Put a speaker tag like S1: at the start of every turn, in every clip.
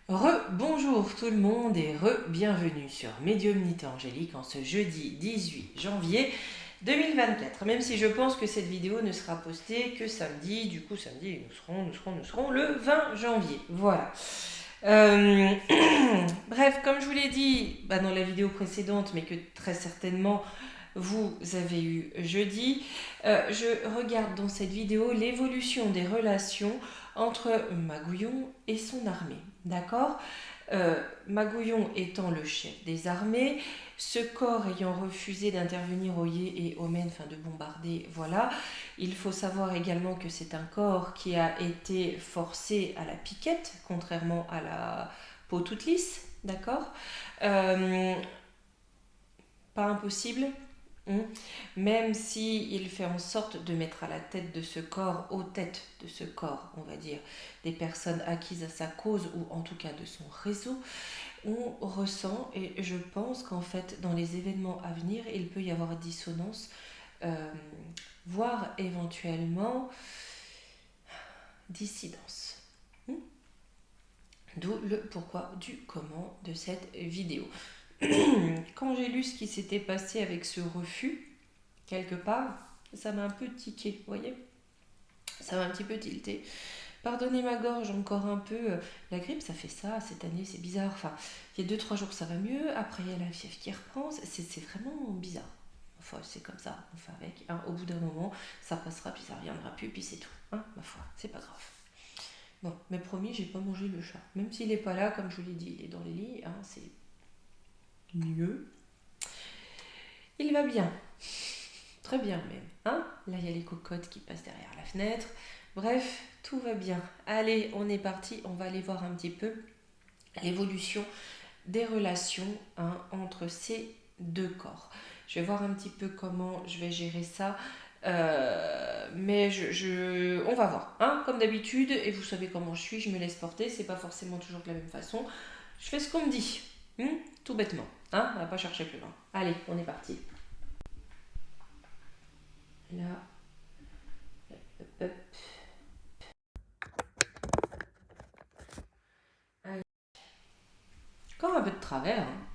S1: Bonjour tout le monde et bienvenue sur Médiumnité Angélique en ce jeudi 18 janvier 2024. Même si je pense que cette vidéo ne sera postée que samedi, du coup samedi nous serons le 20 janvier. Voilà. Euh, Bref, comme je vous l'ai dit dans la vidéo précédente, mais que très certainement vous avez eu jeudi, je regarde dans cette vidéo l'évolution des relations entre Magouillon et son armée. D'accord. Magouillon étant le chef des armées, ce corps ayant refusé d'intervenir au Yé et au Men, enfin de bombarder, voilà. Il faut savoir également que c'est un corps qui a été forcé à la piquette, contrairement à la peau toute lisse, d'accord. Euh, Pas impossible, même si il fait en sorte de mettre à la tête de ce corps, aux têtes de ce corps, on va dire, des personnes acquises à sa cause ou en tout cas de son réseau, on ressent et je pense qu'en fait dans les événements à venir, il peut y avoir dissonance, euh, voire éventuellement dissidence. D'où le pourquoi du comment de cette vidéo. Quand j'ai lu ce qui s'était passé avec ce refus, quelque part, ça m'a un peu tiqué, vous voyez. Ça m'a un petit peu tilté. Pardonnez ma gorge encore un peu. La grippe, ça fait ça cette année, c'est bizarre. Enfin, il y a 2-3 jours, ça va mieux. Après, il y a la fièvre qui reprend. C'est vraiment bizarre. Enfin, c'est comme ça, on fait avec. Hein. Au bout d'un moment, ça passera, puis ça reviendra plus, puis c'est tout. Hein, ma foi, c'est pas grave. Bon, mais promis, j'ai pas mangé le chat. Même s'il est pas là, comme je vous l'ai dit, il est dans les lits. Hein, c'est mieux. Il va bien. Très bien même. Hein. Là, il y a les cocottes qui passent derrière la fenêtre. Bref, tout va bien. Allez, on est parti. On va aller voir un petit peu l'évolution des relations entre ces deux corps. Je vais voir un petit peu comment je vais gérer ça. Mais on va voir. Hein, comme d'habitude, et vous savez comment je suis, je me laisse porter. C'est pas forcément toujours de la même façon. Je fais ce qu'on me dit. Tout bêtement. Hein, on va pas chercher plus loin. Allez, on est parti. Là, hop, hop. Allez. Encore un peu de travers. Hein.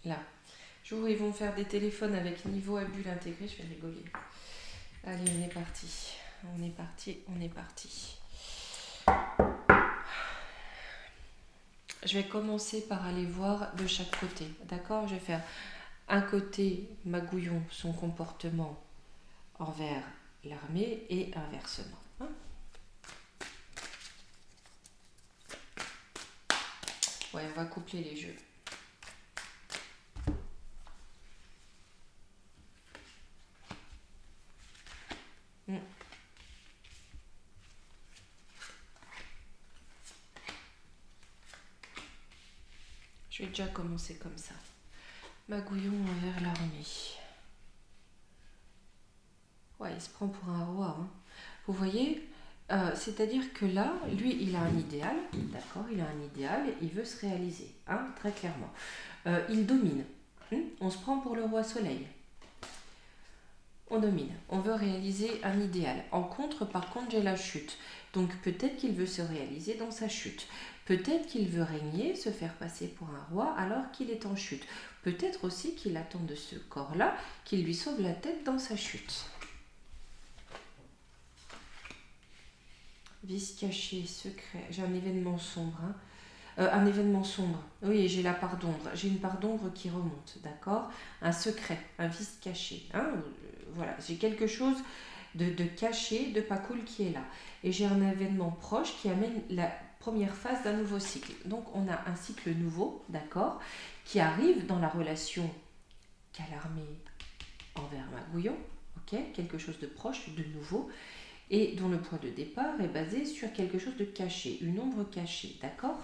S1: Là. Jour, ils vont faire des téléphones avec niveau à bulle intégré, je vais rigoler. Allez, on est parti. On est parti, on est parti. Je vais commencer par aller voir de chaque côté. D'accord. Je vais faire un côté Magouillon, son comportement envers l'armée et inversement. Hein. Ouais, on va coupler les jeux. Je vais déjà commencer comme ça. Magouillon envers l'armée. Ouais, il se prend pour un roi. Hein. Vous voyez, c'est-à-dire que là, lui, il a un idéal, d'accord, il a un idéal, il veut se réaliser, hein, très clairement. Il domine. On se prend pour le roi soleil. On domine. On veut réaliser un idéal. En contre, par contre, j'ai la chute. Donc peut-être qu'il veut se réaliser dans sa chute. Peut-être qu'il veut régner, se faire passer pour un roi alors qu'il est en chute. Peut-être aussi qu'il attend de ce corps-là qu'il lui sauve la tête dans sa chute. Vice caché, secret. J'ai un événement sombre. Hein. Un événement sombre. Oui, j'ai la part d'ombre. J'ai une part d'ombre qui remonte, d'accord. Un secret, un vice caché. Hein. Voilà, j'ai quelque chose de caché, de pas cool qui est là. Et j'ai un événement proche qui amène la première phase d'un nouveau cycle. Donc on a un cycle nouveau, d'accord, qui arrive dans la relation qu'a l'armée envers Magouillon, ok, quelque chose de proche, de nouveau, et dont le point de départ est basé sur quelque chose de caché, une ombre cachée, d'accord.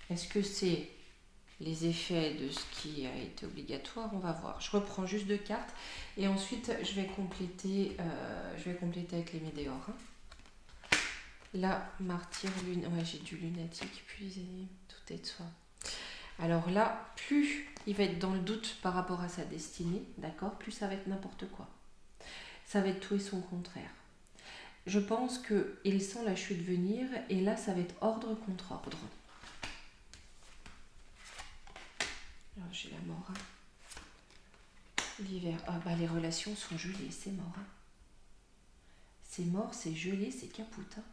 S1: Est-ce que c'est les effets de ce qui a été obligatoire? On va voir. Je reprends juste 2 cartes et ensuite je vais compléter avec les météores. Hein. Là, martyr, lune. Ouais, j'ai du lunatique, puis tout est de soi. Alors là, plus il va être dans le doute par rapport à sa destinée, d'accord, plus ça va être n'importe quoi. Ça va être tout et son contraire. Je pense qu'il sent la chute venir et là, ça va être ordre contre ordre. Alors, j'ai la mort. Hein. L'hiver. Ah bah les relations sont gelées, c'est mort. Hein. C'est mort, c'est gelé, c'est capoute. Hein.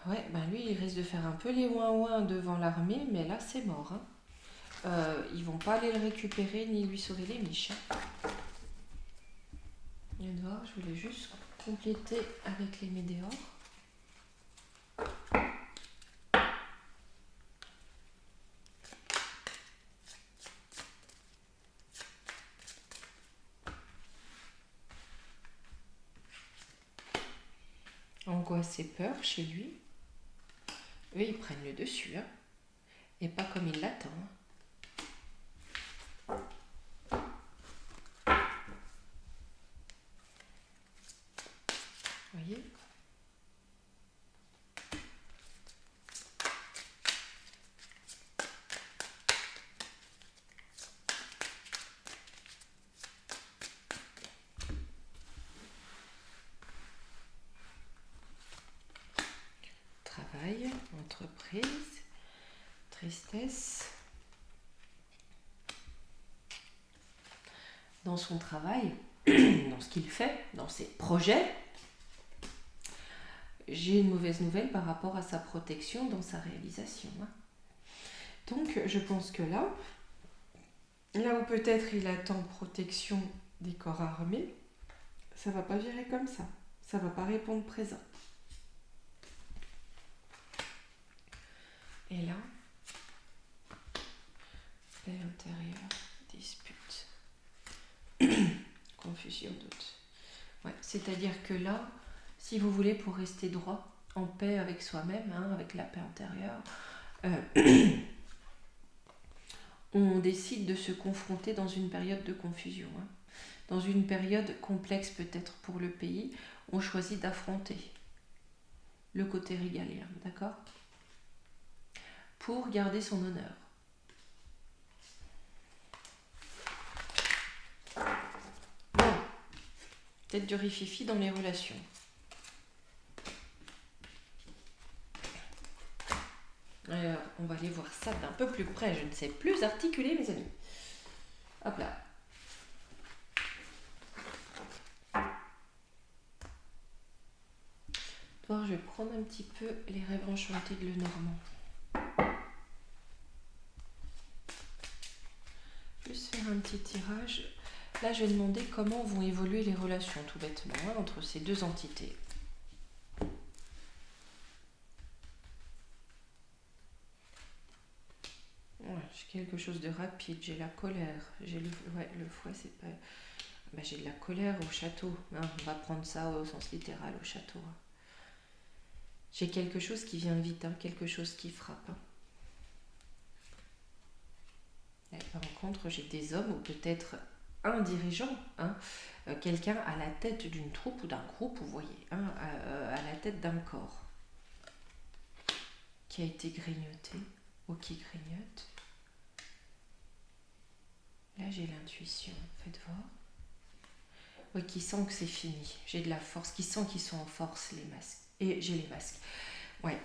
S1: Ouais, ben lui, il risque de faire un peu les ouin-ouin devant l'armée, mais là, c'est mort. Hein. Ils vont pas aller le récupérer ni lui sauver les miches. Hein. Edouard, je voulais juste compléter avec les météores. Angoisse et peur chez lui. Eux, ils prennent le dessus. Hein. Et pas comme il l'attend. Hein. Vous voyez ? Travail, entreprise, tristesse. Dans son travail, dans ce qu'il fait, dans ses projets, j'ai une mauvaise nouvelle par rapport à sa protection dans sa réalisation. Hein. Donc, je pense que là où peut-être il attend protection des corps armés, ça va pas virer comme ça. Ça va pas répondre présent. Et là, paix intérieure, dispute, confusion, doute. Ouais, c'est-à-dire que là, si vous voulez, pour rester droit, en paix avec soi-même, hein, avec la paix intérieure, on décide de se confronter dans une période de confusion. Hein. Dans une période complexe peut-être pour le pays, on choisit d'affronter le côté régalien, d'accord ? Pour garder son honneur. Bon, peut-être du rififi dans les relations. Alors, on va aller voir ça d'un peu plus près. Je ne sais plus articuler, mes amis. Hop là. Je vais prendre un petit peu les rêves enchantés de Lenormand. Juste faire un petit tirage. Là, je vais demander comment vont évoluer les relations, tout bêtement, hein, entre ces deux entités. Ouais, j'ai quelque chose de rapide, j'ai la colère, j'ai le foie, c'est pas... Bah, j'ai de la colère au château, hein, on va prendre ça au sens littéral, au château. Hein. J'ai quelque chose qui vient vite, hein, quelque chose qui frappe. Hein. Et par contre, j'ai des hommes ou peut-être un dirigeant, hein, quelqu'un à la tête d'une troupe ou d'un groupe, vous voyez, hein, à la tête d'un corps qui a été grignoté ou qui grignote. Là, j'ai l'intuition, faites voir. Oui, qui sent que c'est fini. J'ai de la force, qui sent qu'ils sont en force, les masques. Et j'ai les masques. Ouais.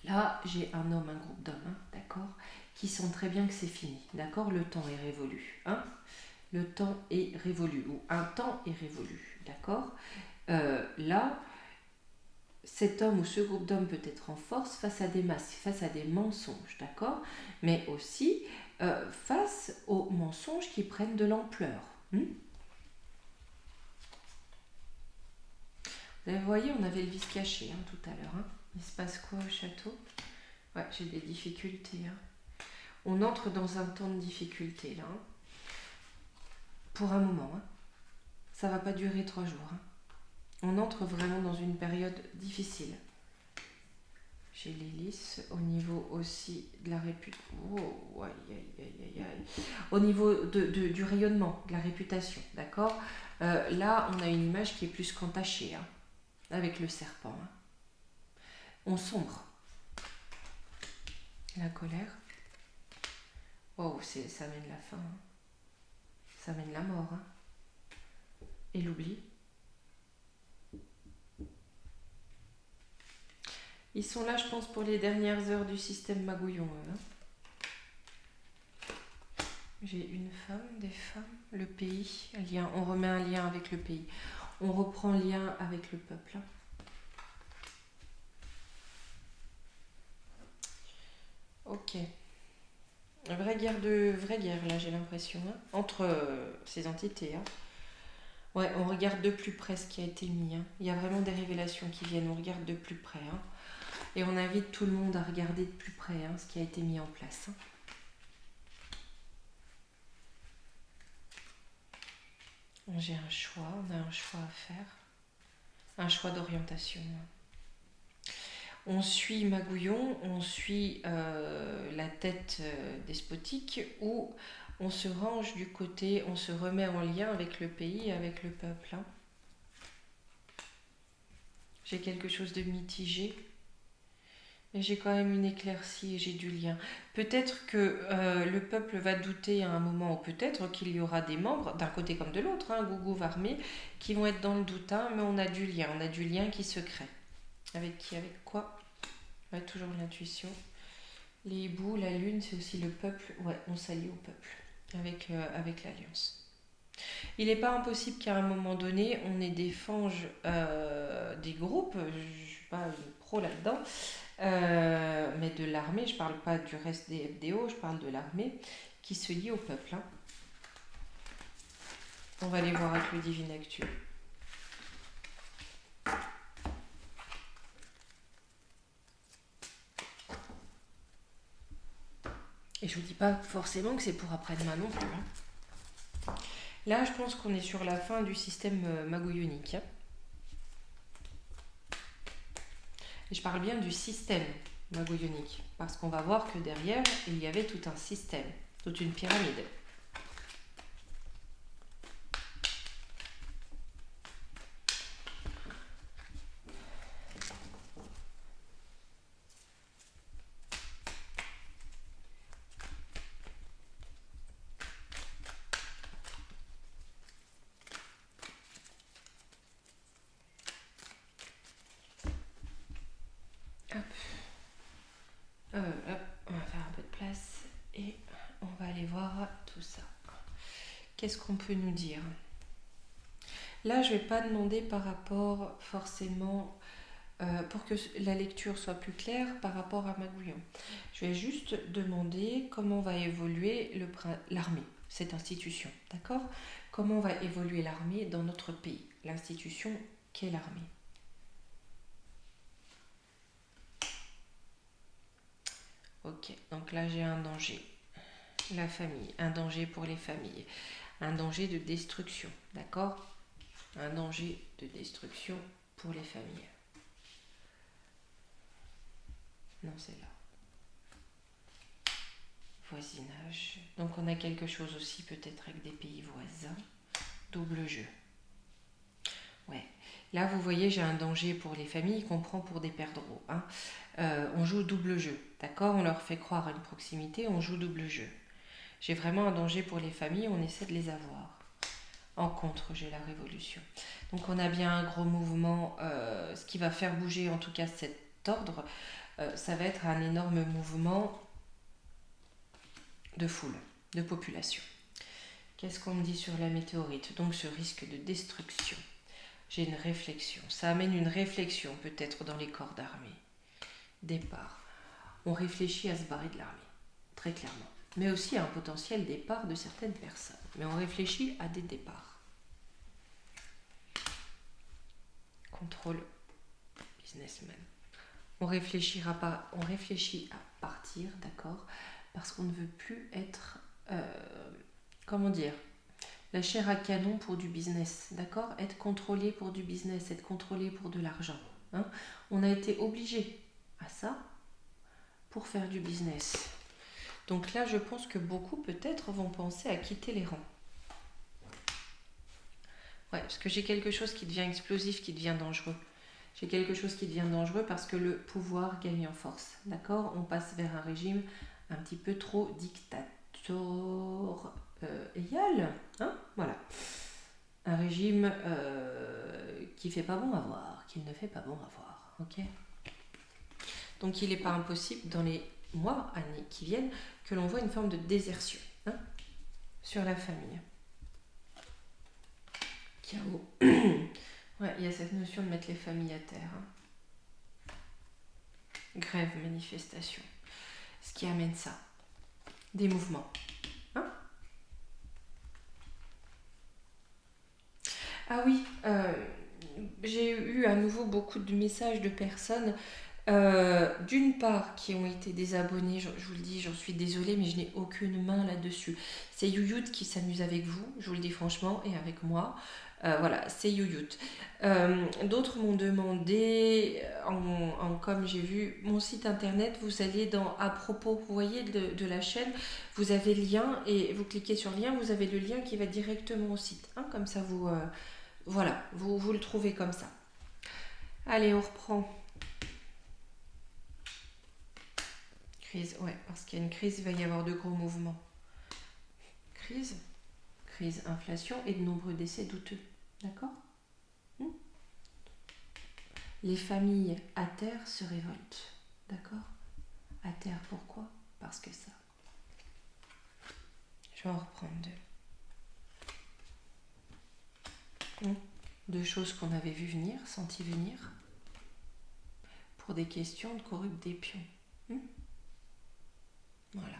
S1: Là, j'ai un homme, un groupe d'hommes, hein, d'accord, qui sentent très bien que c'est fini. D'accord, le temps est révolu. Hein, le temps est révolu. Ou un temps est révolu. D'accord. Là, cet homme ou ce groupe d'hommes peut être en force face à des masques, face à des mensonges. D'accord, mais aussi face aux mensonges qui prennent de l'ampleur. Vous voyez, on avait le vice caché hein, tout à l'heure. Hein. Il se passe quoi au château? Ouais, j'ai des difficultés. Hein. On entre dans un temps de difficulté là. Hein. Pour un moment. Hein. Ça va pas durer 3 jours. Hein. On entre vraiment dans une période difficile. J'ai l'hélice au niveau aussi de la réputation. Oh, au niveau du rayonnement, de la réputation. D'accord. Là, on a une image qui est plus qu'entachée. Hein. Avec le serpent. Hein. On sombre. La colère. Oh, ça mène la fin. Hein. Ça mène la mort. Hein. et l'oubli. Ils sont là, je pense, pour les dernières heures du système Magouillon. J'ai une femme, des femmes, le pays, lien. On remet un lien avec le pays. On reprend lien avec le peuple. Ok. Vraie guerre là, j'ai l'impression, hein, entre ces entités. Hein. Ouais, on regarde de plus près ce qui a été mis. Hein. Il y a vraiment des révélations qui viennent, on regarde de plus près. Hein. Et on invite tout le monde à regarder de plus près hein, ce qui a été mis en place. Hein. J'ai un choix, on a un choix à faire. Un choix d'orientation. On suit Magouillon, on suit la tête despotique ou on se range du côté, on se remet en lien avec le pays, avec le peuple. Hein. J'ai quelque chose de mitigé. Mais j'ai quand même une éclaircie et j'ai du lien. Peut-être que le peuple va douter à un moment, ou peut-être qu'il y aura des membres, d'un côté comme de l'autre, hein, Gougou Varmé, qui vont être dans le doute, hein, mais on a du lien qui se crée. Avec qui, avec quoi? Ouais, toujours l'intuition. Les hiboux, la lune, c'est aussi le peuple. Ouais, on s'allie au peuple, avec l'alliance. Il n'est pas impossible qu'à un moment donné, on ait des fanges, des groupes, je ne suis pas une pro là-dedans, mais de l'armée, je ne parle pas du reste des FDO, je parle de l'armée, qui se lie au peuple. Hein. On va aller voir avec le Divine Actu. Et je vous dis pas forcément que c'est pour après-demain non plus. Hein. Là, je pense qu'on est sur la fin du système magouillonique. Hein. Et je parle bien du système magouillonique, parce qu'on va voir que derrière, il y avait tout un système, toute une pyramide. Hop, on va faire un peu de place et on va aller voir tout ça. Qu'est-ce qu'on peut nous dire? Là, je ne vais pas demander par rapport forcément, pour que la lecture soit plus claire par rapport à Magouillon. Je vais juste demander comment va évoluer l'armée, cette institution, d'accord? Comment va évoluer l'armée dans notre pays, l'institution qu'est l'armée. Ok, donc là j'ai un danger. La famille, un danger pour les familles, un danger de destruction, d'accord? Un danger de destruction pour les familles. Non, c'est là. Voisinage. Donc on a quelque chose aussi peut-être avec des pays voisins. Double jeu. Ouais. Là, vous voyez, j'ai un danger pour les familles qu'on prend pour des perdreaux. Hein. On joue double jeu, d'accord? On leur fait croire à une proximité, on joue double jeu. J'ai vraiment un danger pour les familles, on essaie de les avoir. En contre, j'ai la révolution. Donc on a bien un gros mouvement. Ce qui va faire bouger en tout cas cet ordre, ça va être un énorme mouvement de foule, de population. Qu'est-ce qu'on me dit sur la météorite? Donc ce risque de destruction. J'ai une réflexion. Ça amène une réflexion peut-être dans les corps d'armée. Départ. On réfléchit à se barrer de l'armée, très clairement. Mais aussi à un potentiel départ de certaines personnes. Mais on réfléchit à des départs. Contrôle businessman. On réfléchit à partir, d'accord? Parce qu'on ne veut plus être, comment dire, la chair à canon pour du business, d'accord? Être contrôlé pour du business, être contrôlé pour de l'argent. Hein? On a été obligé à ça pour faire du business. Donc là, je pense que beaucoup peut-être vont penser à quitter les rangs. Ouais, parce que j'ai quelque chose qui devient explosif, qui devient dangereux. J'ai quelque chose qui devient dangereux parce que le pouvoir gagne en force. D'accord? On passe vers un régime un petit peu trop dictatorial. Hein? Voilà. un régime qui fait pas bon à voir, qui ne fait pas bon à voir, ok? Donc il n'est pas impossible dans les mois, années qui viennent, que l'on voit une forme de désertion hein, sur la famille. Chaos. Ouais, il y a cette notion de mettre les familles à terre. Hein. Grève, manifestation. Ce qui amène ça. Des mouvements. Hein? Ah oui, j'ai eu à nouveau beaucoup de messages de personnes, d'une part, qui ont été désabonnés, je vous le dis, j'en suis désolée, mais je n'ai aucune main là-dessus. C'est Youyout qui s'amuse avec vous, je vous le dis franchement, et avec moi. Voilà, c'est Youyout. D'autres m'ont demandé, comme j'ai vu mon site internet, vous allez dans à propos, vous voyez, de la chaîne, vous avez le lien, et vous cliquez sur le lien, vous avez le lien qui va directement au site. Hein, comme ça, voilà, vous le trouvez comme ça. Allez, on reprend. Crise, ouais, parce qu'il y a une crise, il va y avoir de gros mouvements. Crise, inflation et de nombreux décès douteux. D'accord ? Les familles à terre se révoltent. D'accord ? À terre, pourquoi ? Parce que ça. Je vais en reprendre deux. Deux choses qu'on avait vues venir, senties venir, pour des questions de corrupte des pions. Voilà.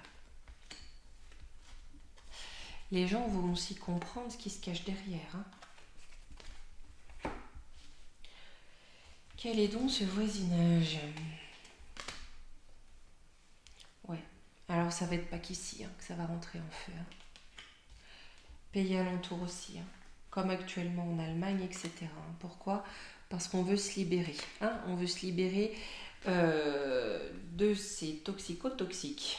S1: Les gens vont aussi comprendre ce qui se cache derrière. Hein. Quel est donc ce voisinage ? Ouais. Alors ça va être pas qu'ici que ça va rentrer en feu. Hein. Pays alentours aussi. Hein. Comme actuellement en Allemagne, etc. Hein. Pourquoi ? Parce qu'on veut se libérer. Hein. On veut se libérer de ces toxico-toxiques.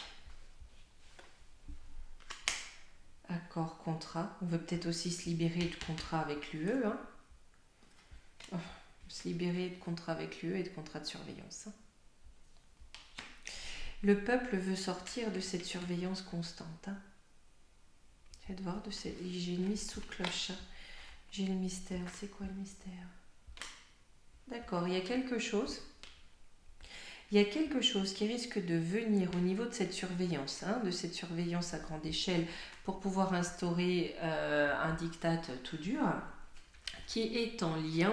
S1: Accord, contrat. On veut peut-être aussi se libérer de contrat avec l'UE. Hein. Se libérer de contrat avec l'UE et de contrat de surveillance. Hein. Le peuple veut sortir de cette surveillance constante. Hein. J'ai de voir j'ai une mise sous cloche. Hein. J'ai le mystère. C'est quoi le mystère ? D'accord, il y a quelque chose. Il y a quelque chose qui risque de venir au niveau de cette surveillance, de cette surveillance à grande échelle pour pouvoir instaurer un diktat tout dur, qui est en lien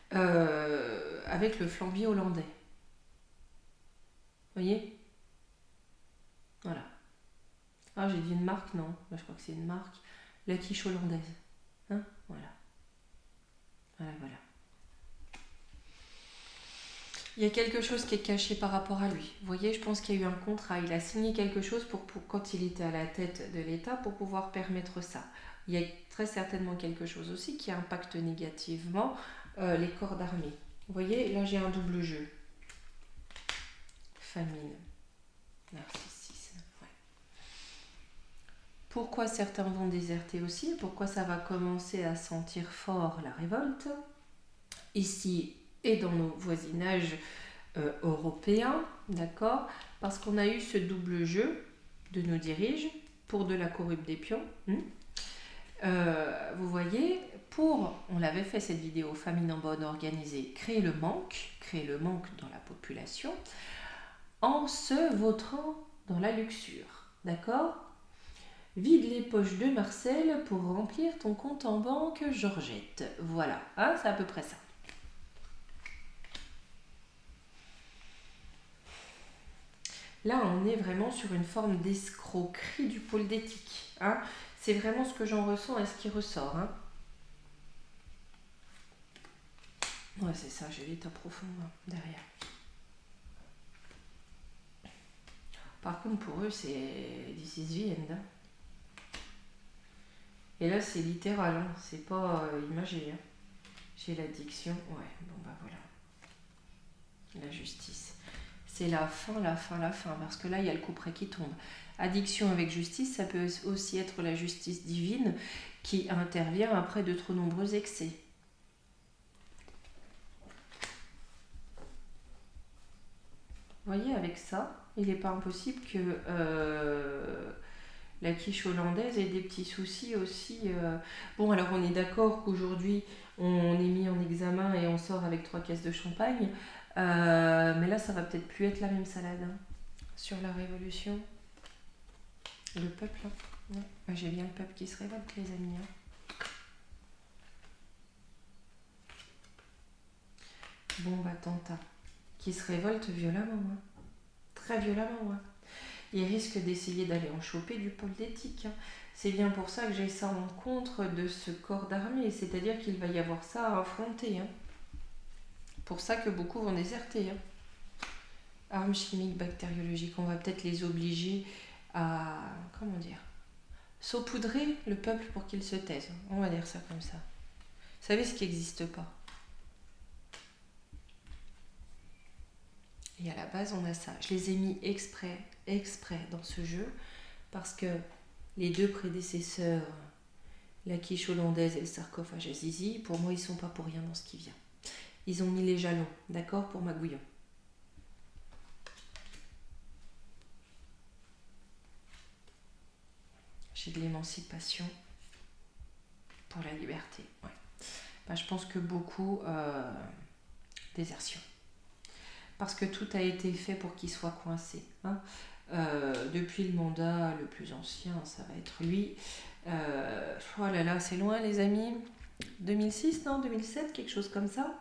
S1: avec le flambier hollandais. Vous voyez ? Voilà. Ah, j'ai dit une marque, non. Bah, je crois que c'est une marque. La quiche hollandaise. Hein ? Voilà. Voilà. Il y a quelque chose qui est caché par rapport à lui. Vous voyez, je pense qu'il y a eu un contrat. Il a signé quelque chose pour quand il était à la tête de l'État pour pouvoir permettre ça. Il y a très certainement quelque chose aussi qui impacte négativement les corps d'armée. Vous voyez, là j'ai un double jeu. Famine. Narcissisme. Ouais. Pourquoi certains vont déserter aussi ? Pourquoi ça va commencer à sentir fort la révolte ? Ici et dans nos voisinages européens, d'accord ? Parce qu'on a eu ce double jeu de nos diriges pour de la corrupte des pions. Vous voyez, on l'avait fait cette vidéo, famine en bonne organisée, créer le manque dans la population, en se vautrant dans la luxure, d'accord ? Vide les poches de Marcel pour remplir ton compte en banque, Georgette. Voilà, hein, c'est à peu près ça. Là, on est vraiment sur une forme d'escroquerie du pôle d'éthique. Hein. C'est vraiment ce que j'en ressens et ce qui ressort. Hein. Ouais, c'est ça, j'ai l'état profond derrière. Par contre, pour eux, c'est this is the end. Hein. Et là, c'est littéral, hein. C'est pas imagé. Hein. J'ai l'addiction. Ouais, bon bah voilà. La justice. C'est la fin, parce que là, il y a le couperet qui tombe. Addiction avec justice, ça peut aussi être la justice divine qui intervient après de trop nombreux excès. Vous voyez, avec ça, il n'est pas impossible que la quiche hollandaise et des petits soucis aussi. Bon, alors on est d'accord qu'aujourd'hui, on est mis en examen et on sort avec 3 caisses de champagne. Mais là, ça va peut-être plus être la même salade. Hein. Sur la révolution, le peuple. Hein. Ouais. Moi, j'ai bien le peuple qui se révolte, les amis. Hein. Bon, bah, Tanta, qui se révolte violemment. Hein. Très violemment. Hein. Il risque d'essayer d'aller en choper du pôle d'éthique. Hein. C'est bien pour ça que j'ai ça en contre de ce corps d'armée, c'est-à-dire qu'il va y avoir ça à affronter. Hein. Pour ça que beaucoup vont déserter. Hein. Armes chimiques, bactériologiques, on va peut-être les obliger à, comment dire, saupoudrer le peuple pour qu'il se taise. On va dire ça comme ça. Vous savez ce qui n'existe pas. Et à la base, on a ça. Je les ai mis exprès dans ce jeu, parce que les 2 prédécesseurs, la quiche hollandaise et le sarcophage à Zizi, pour moi, ils sont pas pour rien dans ce qui vient. Ils ont mis les jalons, d'accord, pour Magouillon. J'ai de l'émancipation pour la liberté. Ouais. Ben, je pense que beaucoup désertion. Parce que tout a été fait pour qu'il soit coincé. Hein. Depuis le mandat le plus ancien, ça va être lui. Oh là là, c'est loin les amis. 2006, non 2007, quelque chose comme ça.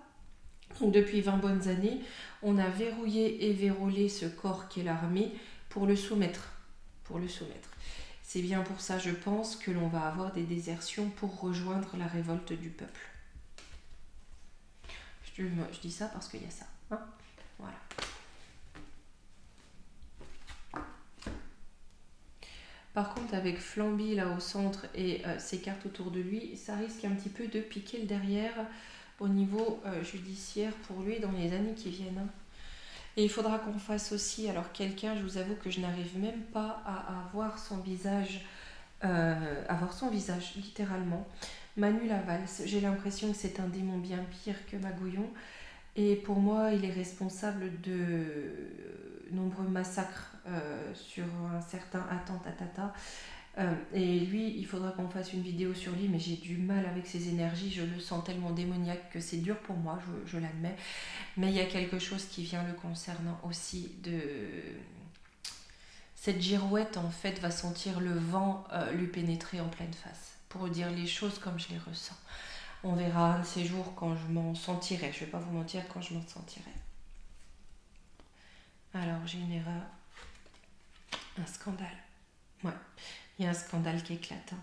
S1: Donc depuis 20 bonnes années, on a verrouillé et vérolé ce corps qu'est l'armée pour le soumettre. C'est bien pour ça, je pense, que l'on va avoir des désertions pour rejoindre la révolte du peuple. Je dis ça parce qu'il y a ça. Hein. Voilà. Par contre, avec Flamby là au centre et ses cartes autour de lui, ça risque un petit peu de piquer le derrière au niveau judiciaire pour lui dans les années qui viennent. Hein. Et il faudra qu'on fasse aussi, alors quelqu'un, je vous avoue que je n'arrive même pas à voir son visage, littéralement. Manu Lavalse, j'ai l'impression que c'est un démon bien pire que Magouillon. Et pour moi, il est responsable de nombreux massacres sur un certain attentat. Et lui, il faudra qu'on fasse une vidéo sur lui, mais j'ai du mal avec ses énergies. Je le sens tellement démoniaque que c'est dur pour moi, je l'admets. Mais il y a quelque chose qui vient le concernant aussi de... Cette girouette, en fait, va sentir le vent lui pénétrer en pleine face. Pour dire les choses comme je les ressens. On verra un de ces jours quand je m'en sentirai. Je ne vais pas vous mentir, quand je m'en sentirai. Alors, j'ai une erreur. Un scandale. Ouais, il y a un scandale qui éclate. Hein.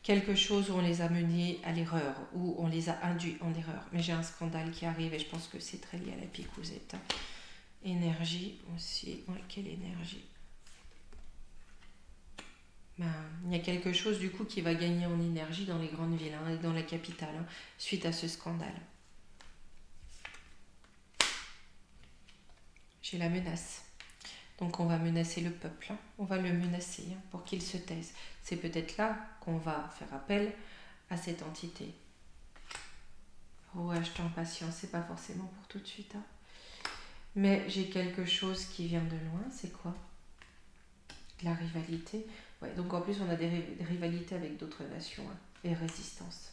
S1: Quelque chose où on les a menés à l'erreur, où on les a induits en erreur. Mais j'ai un scandale qui arrive et je pense que c'est très lié à la picousette. Hein. Énergie aussi. Ouais, quelle énergie. Ben, il y a quelque chose du coup qui va gagner en énergie dans les grandes villes hein, et dans la capitale hein, suite à ce scandale. J'ai la menace. Donc on va menacer le peuple. Hein. On va le menacer hein, pour qu'il se taise. C'est peut-être là qu'on va faire appel à cette entité. Ouais, je t'en patience, c'est pas forcément pour tout de suite. Hein. Mais j'ai quelque chose qui vient de loin, c'est quoi ? La rivalité. Ouais, donc en plus on a des rivalités avec d'autres nations hein, et résistance.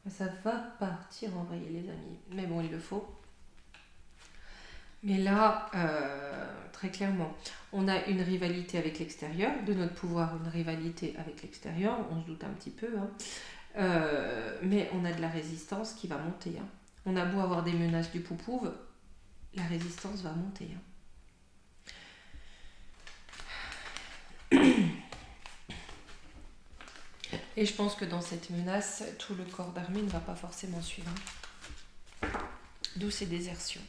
S1: Ça va partir en vrille les amis. Mais bon, il le faut. Mais là, très clairement, on a une rivalité avec l'extérieur, de notre pouvoir, une rivalité avec l'extérieur, on se doute un petit peu, hein. Mais on a de la résistance qui va monter. Hein. On a beau avoir des menaces du poupouve, la résistance va monter. Hein. Et je pense que dans cette menace, tout le corps d'armée ne va pas forcément suivre. Hein. D'où ces désertions.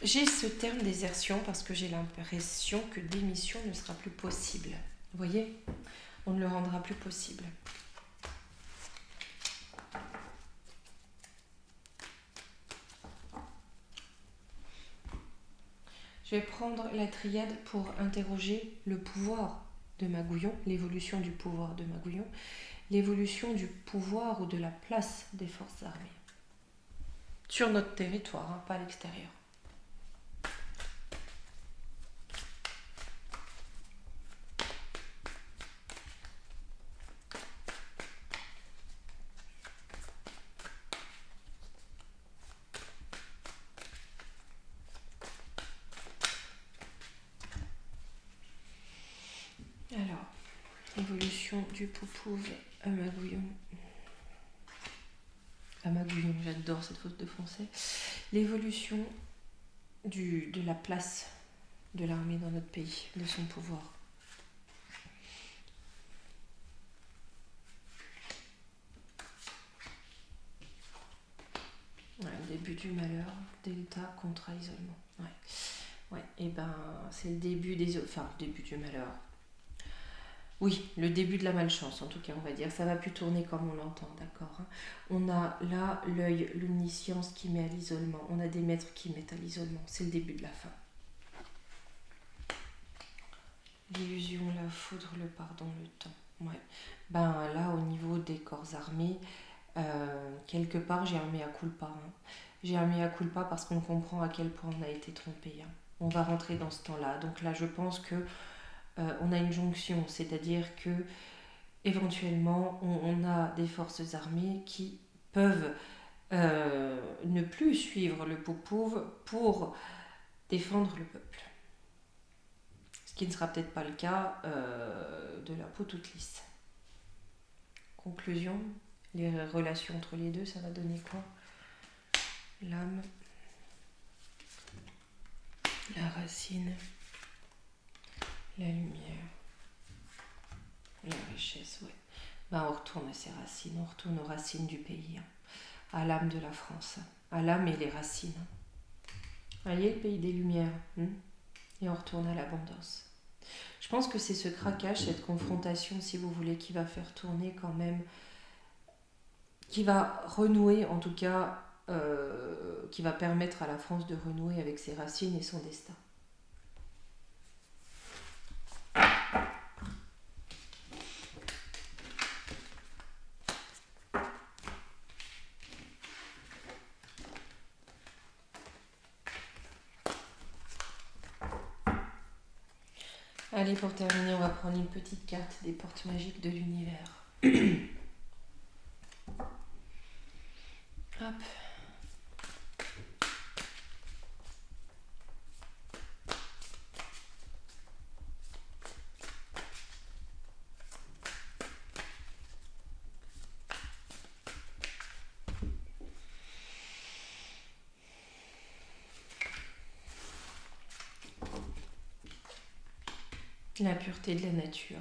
S1: J'ai ce terme désertion parce que j'ai l'impression que démission ne sera plus possible. Vous voyez ? On ne le rendra plus possible. Je vais prendre la triade pour interroger le pouvoir de Magouillon, l'évolution du pouvoir de Magouillon, l'évolution du pouvoir ou de la place des forces armées. Sur notre territoire, hein, pas à l'extérieur. Évolution du Poupouve à Magouillon. À Magouillon, j'adore cette faute de français. L'évolution de la place de l'armée dans notre pays, de son pouvoir. Ouais, début du malheur, Delta, contrat, isolement. Ouais, et ben c'est le début des... Enfin, le début du malheur. Oui, le début de la malchance, en tout cas, on va dire. Ça va plus tourner comme on l'entend, d'accord, hein. On a là l'œil, l'omniscience qui met à l'isolement. On a des maîtres qui mettent à l'isolement. C'est le début de la fin. L'illusion, la foudre, le pardon, le temps. Ouais. Ben là, au niveau des corps armés, quelque part, j'ai un mea culpa, hein. J'ai un mea culpa parce qu'on comprend à quel point on a été trompé, hein. On va rentrer dans ce temps-là. Donc là, je pense que on a une jonction, c'est-à-dire que éventuellement, on a des forces armées qui peuvent ne plus suivre le Poupouve pour défendre le peuple. Ce qui ne sera peut-être pas le cas de la peau toute lisse. Conclusion, les relations entre les deux, ça va donner quoi? L'âme, la racine, la lumière, la richesse, ouais. Ben, on retourne à ses racines, on retourne aux racines du pays, hein, à l'âme de la France, à l'âme et les racines. Voyez, le pays des lumières, hein, et on retourne à l'abondance. Je pense que c'est ce craquage, cette confrontation, si vous voulez, qui va faire tourner quand même, qui va renouer, en tout cas, qui va permettre à la France de renouer avec ses racines et son destin. Allez, pour terminer, on va prendre une petite carte des portes magiques de l'univers. Hop. La pureté de la nature.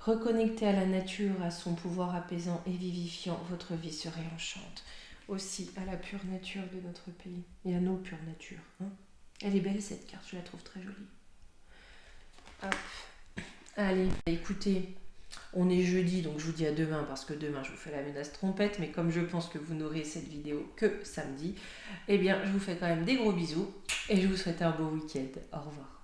S1: Reconnecté à la nature, à son pouvoir apaisant et vivifiant, votre vie se réenchante. Aussi à la pure nature de notre pays et à nos pures natures, hein. Elle est belle cette carte, je la trouve très jolie. Hop. Allez, écoutez, on est jeudi, donc je vous dis à demain parce que demain je vous fais la menace trompette, mais comme je pense que vous n'aurez cette vidéo que samedi, eh bien je vous fais quand même des gros bisous et je vous souhaite un beau week-end. Au revoir.